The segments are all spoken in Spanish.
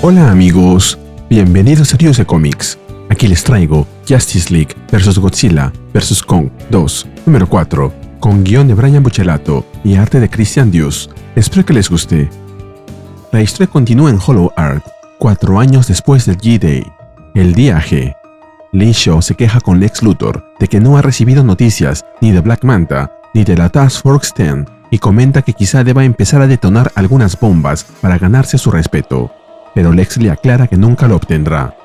Hola amigos, bienvenidos a Dios de Comics. Aquí les traigo Justice League vs Godzilla vs Kong 2, número 4, con guión de Brian Buccellato y arte de Christian Dius. Espero que les guste. La historia continúa en Hollow Earth, 4 años después del G-Day, el día G. Lee Shaw se queja con Lex Luthor de que no ha recibido noticias ni de Black Manta ni de la Task Force 10 y comenta que quizá deba empezar a detonar algunas bombas para ganarse su respeto, pero Lex le aclara que nunca lo obtendrá.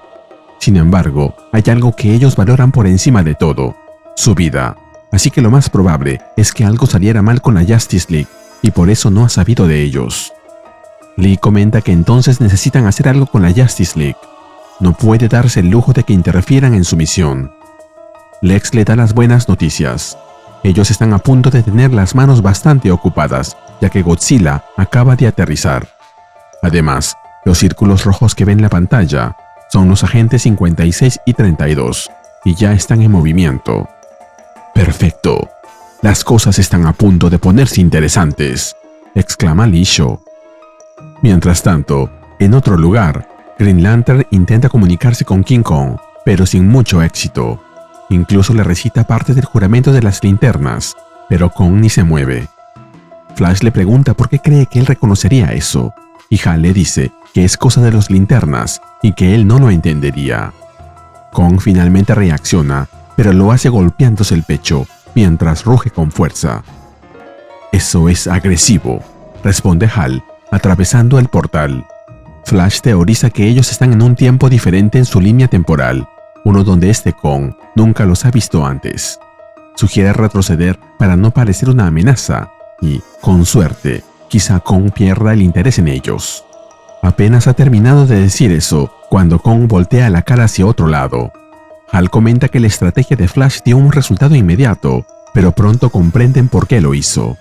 Sin embargo, hay algo que ellos valoran por encima de todo: su vida. Así que lo más probable es que algo saliera mal con la Justice League y por eso no ha sabido de ellos. Lee comenta que entonces necesitan hacer algo con la Justice League. No puede darse el lujo de que interfieran en su misión. Lex le da las buenas noticias. Ellos están a punto de tener las manos bastante ocupadas, ya que Godzilla acaba de aterrizar. Además, los círculos rojos que ven en la pantalla son los agentes 56 y 32, y ya están en movimiento. ¡Perfecto! Las cosas están a punto de ponerse interesantes, exclama Lee Shaw. Mientras tanto, en otro lugar, Green Lantern intenta comunicarse con King Kong, pero sin mucho éxito. Incluso le recita parte del juramento de las linternas, pero Kong ni se mueve. Flash le pregunta por qué cree que él reconocería eso, y Hal le dice que es cosa de los linternas y que él no lo entendería. Kong finalmente reacciona, pero lo hace golpeándose el pecho, mientras ruge con fuerza. «Eso es agresivo», responde Hal, atravesando el portal. Flash teoriza que ellos están en un tiempo diferente en su línea temporal, uno donde este Kong nunca los ha visto antes. Sugiere retroceder para no parecer una amenaza y, con suerte, quizá Kong pierda el interés en ellos. Apenas ha terminado de decir eso cuando Kong voltea la cara hacia otro lado. Hal comenta que la estrategia de Flash dio un resultado inmediato, pero pronto comprenden por qué lo hizo.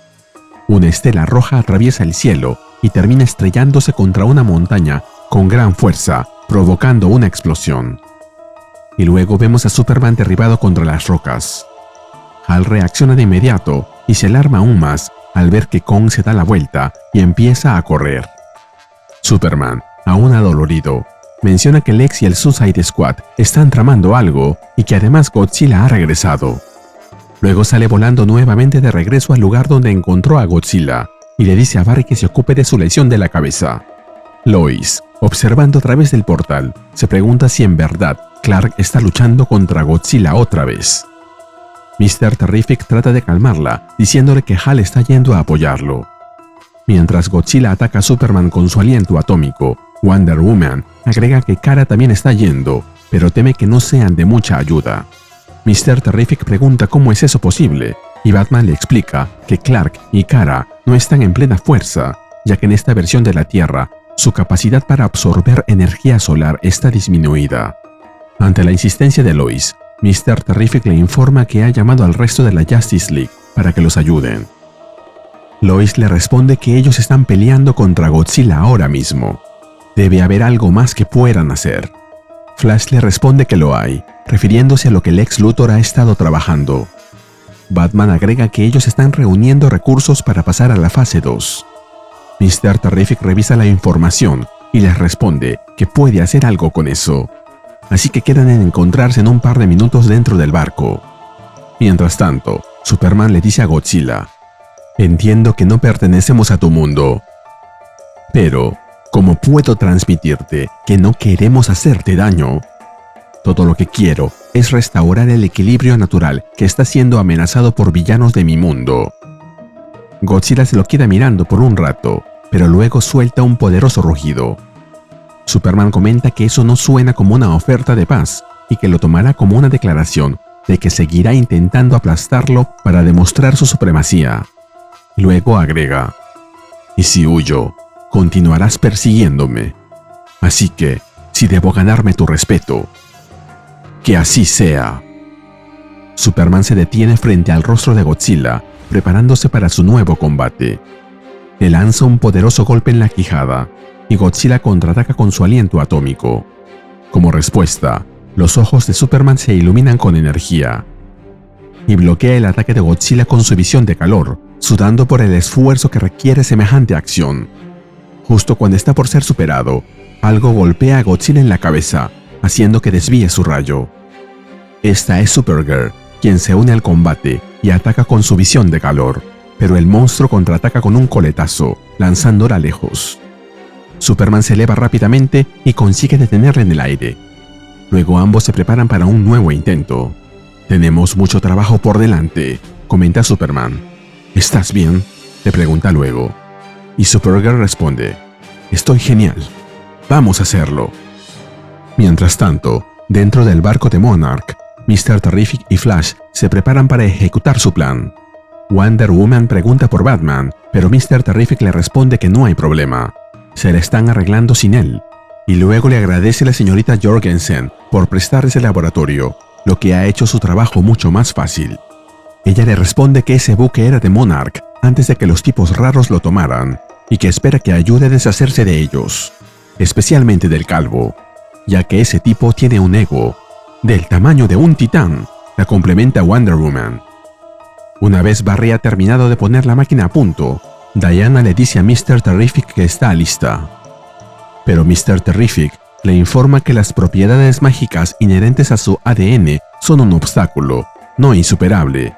Una estela roja atraviesa el cielo y termina estrellándose contra una montaña con gran fuerza, provocando una explosión. Y luego vemos a Superman derribado contra las rocas. Hal reacciona de inmediato y se alarma aún más al ver que Kong se da la vuelta y empieza a correr. Superman, aún adolorido, menciona que Lex y el Suicide Squad están tramando algo y que además Godzilla ha regresado. Luego sale volando nuevamente de regreso al lugar donde encontró a Godzilla y le dice a Barry que se ocupe de su lesión de la cabeza. Lois, observando a través del portal, se pregunta si en verdad Clark está luchando contra Godzilla otra vez. Mr. Terrific trata de calmarla, diciéndole que Hal está yendo a apoyarlo. Mientras Godzilla ataca a Superman con su aliento atómico, Wonder Woman agrega que Kara también está yendo, pero teme que no sean de mucha ayuda. Mr. Terrific pregunta cómo es eso posible, y Batman le explica que Clark y Kara no están en plena fuerza, ya que en esta versión de la Tierra, su capacidad para absorber energía solar está disminuida. Ante la insistencia de Lois, Mr. Terrific le informa que ha llamado al resto de la Justice League para que los ayuden. Lois le responde que ellos están peleando contra Godzilla ahora mismo. Debe haber algo más que puedan hacer. Flash le responde que lo hay, refiriéndose a lo que Lex Luthor ha estado trabajando. Batman agrega que ellos están reuniendo recursos para pasar a la fase 2. Mr. Terrific revisa la información y les responde que puede hacer algo con eso. Así que quedan en encontrarse en un par de minutos dentro del barco. Mientras tanto, Superman le dice a Godzilla: «Entiendo que no pertenecemos a tu mundo, pero ¿cómo puedo transmitirte que no queremos hacerte daño? Todo lo que quiero es restaurar el equilibrio natural que está siendo amenazado por villanos de mi mundo». Godzilla se lo queda mirando por un rato, pero luego suelta un poderoso rugido. Superman comenta que eso no suena como una oferta de paz y que lo tomará como una declaración de que seguirá intentando aplastarlo para demostrar su supremacía. Luego agrega: «Y si huyo, continuarás persiguiéndome. Así que, si debo ganarme tu respeto, que así sea». Superman se detiene frente al rostro de Godzilla, preparándose para su nuevo combate. Le lanza un poderoso golpe en la quijada, y Godzilla contraataca con su aliento atómico. Como respuesta, los ojos de Superman se iluminan con energía, y bloquea el ataque de Godzilla con su visión de calor, sudando por el esfuerzo que requiere semejante acción. Justo cuando está por ser superado, Algo golpea a Godzilla en la cabeza, haciendo que desvíe su rayo. Esta es Supergirl, quien se une al combate y ataca con su visión de calor, pero el monstruo contraataca con un coletazo, lanzándola lejos. Superman se eleva rápidamente y consigue detenerla en el aire. Luego ambos se preparan para un nuevo intento. «Tenemos mucho trabajo por delante», comenta Superman. «¿Estás bien?», le pregunta luego. Y Supergirl responde: «Estoy genial. Vamos a hacerlo». Mientras tanto, dentro del barco de Monarch, Mr. Terrific y Flash se preparan para ejecutar su plan. Wonder Woman pregunta por Batman, pero Mr. Terrific le responde que no hay problema. Se le están arreglando sin él. Y luego le agradece a la señorita Jorgensen por prestarles el laboratorio, lo que ha hecho su trabajo mucho más fácil. Ella le responde que ese buque era de Monarch antes de que los tipos raros lo tomaran, y que espera que ayude a deshacerse de ellos, especialmente del calvo, ya que ese tipo tiene un ego del tamaño de un titán, la complementa Wonder Woman. Una vez Barry ha terminado de poner la máquina a punto, Diana le dice a Mr. Terrific que está lista. Pero Mr. Terrific le informa que las propiedades mágicas inherentes a su ADN son un obstáculo, no insuperable.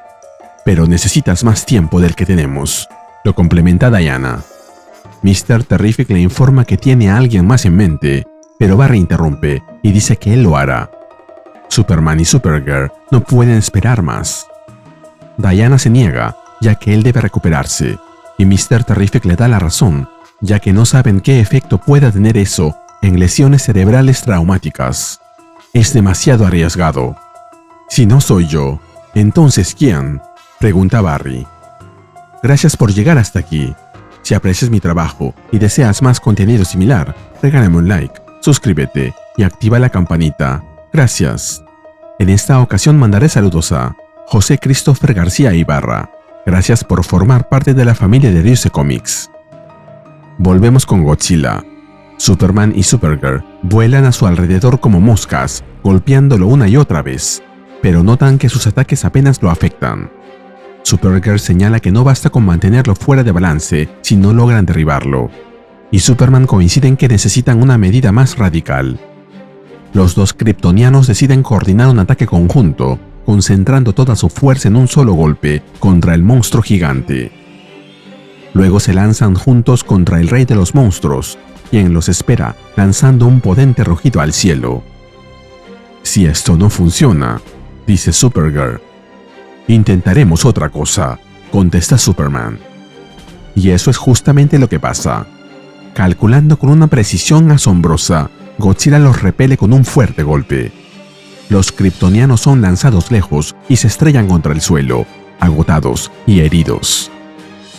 Pero necesitas más tiempo del que tenemos, lo complementa Diana. Mr. Terrific le informa que tiene a alguien más en mente, pero Barry interrumpe y dice que él lo hará. Superman y Supergirl no pueden esperar más. Diana se niega, ya que él debe recuperarse, y Mr. Terrific le da la razón, ya que no saben qué efecto pueda tener eso en lesiones cerebrales traumáticas. Es demasiado arriesgado. «Si no soy yo, ¿entonces quién?», pregunta Barry. «Gracias por llegar hasta aquí. Si aprecias mi trabajo y deseas más contenido similar, regálame un like, suscríbete y activa la campanita. Gracias». En esta ocasión mandaré saludos a José Christopher García Ibarra. Gracias por formar parte de la familia de DC Comics. Volvemos con Godzilla. Superman y Supergirl vuelan a su alrededor como moscas, golpeándolo una y otra vez, pero notan que sus ataques apenas lo afectan. Supergirl señala que no basta con mantenerlo fuera de balance si no logran derribarlo, y Superman coincide en que necesitan una medida más radical. Los dos kryptonianos deciden coordinar un ataque conjunto, concentrando toda su fuerza en un solo golpe contra el monstruo gigante. Luego se lanzan juntos contra el rey de los monstruos, quien los espera lanzando un potente rugido al cielo. «Si esto no funciona», dice Supergirl. «Intentaremos otra cosa», contesta Superman. Y eso es justamente lo que pasa. Calculando con una precisión asombrosa, Godzilla los repele con un fuerte golpe. Los kryptonianos son lanzados lejos y se estrellan contra el suelo, agotados y heridos.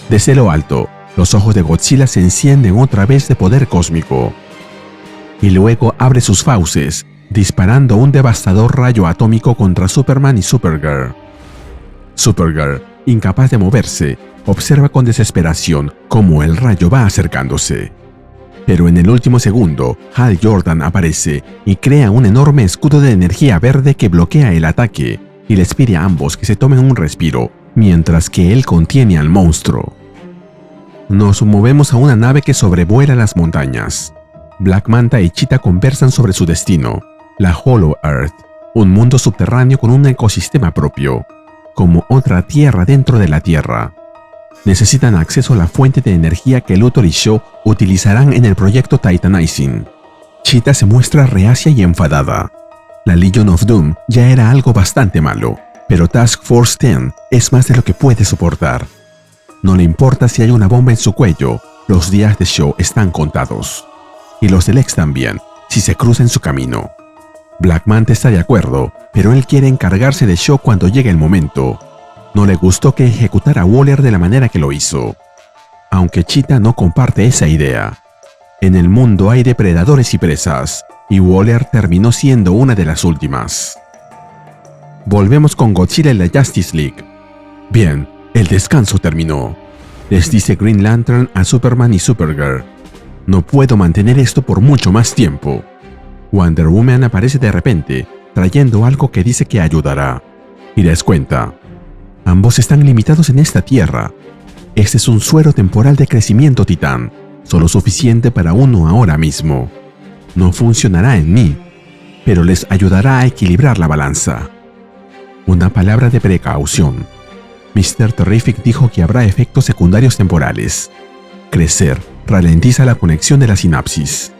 Desde lo alto, los ojos de Godzilla se encienden otra vez de poder cósmico. Y luego abre sus fauces, disparando un devastador rayo atómico contra Superman y Supergirl. Supergirl, incapaz de moverse, observa con desesperación cómo el rayo va acercándose. Pero en el último segundo, Hal Jordan aparece y crea un enorme escudo de energía verde que bloquea el ataque y les pide a ambos que se tomen un respiro, mientras que él contiene al monstruo. Nos movemos a una nave que sobrevuela las montañas. Black Manta y Cheetah conversan sobre su destino, la Hollow Earth, un mundo subterráneo con un ecosistema propio, como otra tierra dentro de la Tierra. Necesitan acceso a la fuente de energía que Luthor y Shaw utilizarán en el proyecto Titanizing. Cheetah se muestra reacia y enfadada. La Legion of Doom ya era algo bastante malo, pero Task Force 10 es más de lo que puede soportar. No le importa si hay una bomba en su cuello, los días de Shaw están contados. Y los de Lex también, si se cruza en su camino. Black Manta está de acuerdo, pero él quiere encargarse de Shaw cuando llegue el momento. No le gustó que ejecutara a Waller de la manera que lo hizo, aunque Cheetah no comparte esa idea. En el mundo hay depredadores y presas, y Waller terminó siendo una de las últimas. Volvemos con Godzilla y la Justice League. Bien, el descanso terminó, les dice Green Lantern a Superman y Supergirl. No puedo mantener esto por mucho más tiempo. Wonder Woman aparece de repente, trayendo algo que dice que ayudará, y les cuenta: ambos están limitados en esta tierra. Este es un suero temporal de crecimiento titán, solo suficiente para uno ahora mismo. no funcionará en mí, pero les ayudará a equilibrar la balanza. Una palabra de precaución. Mr. Terrific dijo que habrá efectos secundarios temporales. Crecer ralentiza la conexión de la sinapsis.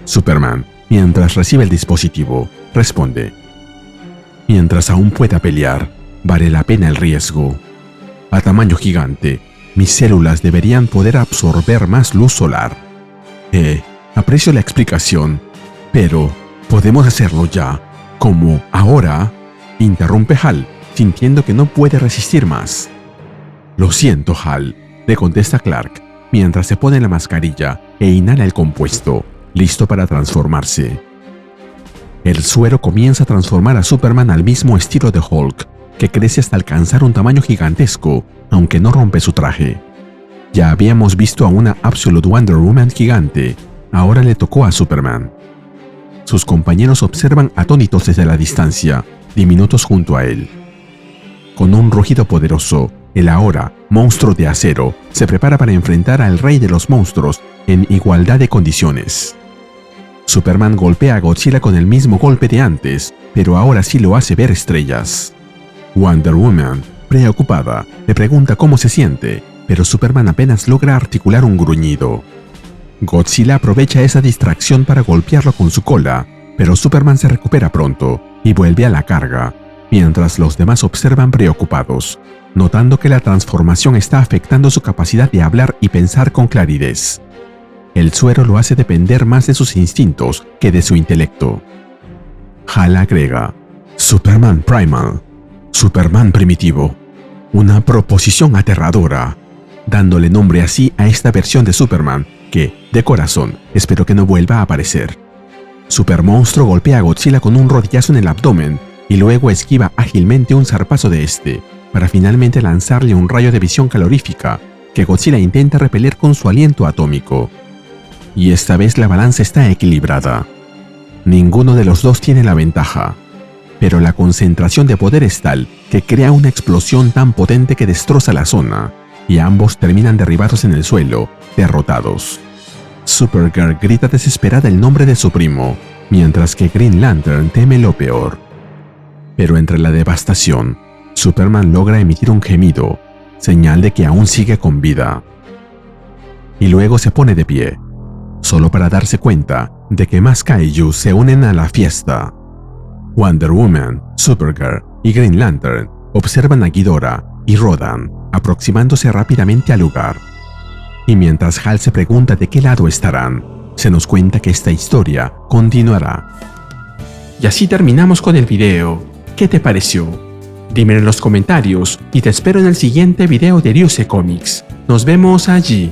Superman, mientras recibe el dispositivo, responde: mientras aún pueda pelear, vale la pena el riesgo. A tamaño gigante, mis células deberían poder absorber más luz solar. Aprecio la explicación, pero ¿podemos hacerlo ya? ¿Como ahora? Interrumpe Hal, sintiendo que no puede resistir más. Lo siento, Hal, le contesta Clark, mientras se pone la mascarilla e inhala el compuesto, listo para transformarse. El suero comienza a transformar a Superman al mismo estilo de Hulk, que crece hasta alcanzar un tamaño gigantesco, aunque no rompe su traje. Ya habíamos visto a una Absolute Wonder Woman gigante, ahora le tocó a Superman. Sus compañeros observan atónitos desde la distancia, diminutos junto a él. Con un rugido poderoso, el ahora monstruo de acero se prepara para enfrentar al rey de los monstruos en igualdad de condiciones. Superman golpea a Godzilla con el mismo golpe de antes, pero ahora sí lo hace ver estrellas. Wonder Woman, preocupada, le pregunta cómo se siente, pero Superman apenas logra articular un gruñido. Godzilla aprovecha esa distracción para golpearlo con su cola, pero Superman se recupera pronto y vuelve a la carga, mientras los demás observan preocupados, notando que la transformación está afectando su capacidad de hablar y pensar con claridad. El suero lo hace depender más de sus instintos que de su intelecto. Hal agrega: Superman Primal, Superman primitivo, una proposición aterradora, dándole nombre así a esta versión de Superman que, de corazón, espero que no vuelva a aparecer. Supermonstruo golpea a Godzilla con un rodillazo en el abdomen y luego esquiva ágilmente un zarpazo de este, para finalmente lanzarle un rayo de visión calorífica que Godzilla intenta repeler con su aliento atómico. Y esta vez la balanza está equilibrada. Ninguno de los dos tiene la ventaja, pero la concentración de poder es tal que crea una explosión tan potente que destroza la zona, y ambos terminan derribados en el suelo, derrotados. Supergirl grita desesperada el nombre de su primo, mientras que Green Lantern teme lo peor. Pero entre la devastación, Superman logra emitir un gemido, señal de que aún sigue con vida. Y luego se pone de pie, solo para darse cuenta de que más kaiju se unen a la fiesta. Wonder Woman, Supergirl y Green Lantern observan a Ghidorah y Rodan aproximándose rápidamente al lugar. Y mientras Hal se pregunta de qué lado estarán, se nos cuenta que esta historia continuará. Y así terminamos con el video. ¿Qué te pareció? Dímelo en los comentarios y te espero en el siguiente video de Ryusei Comics. Nos vemos allí.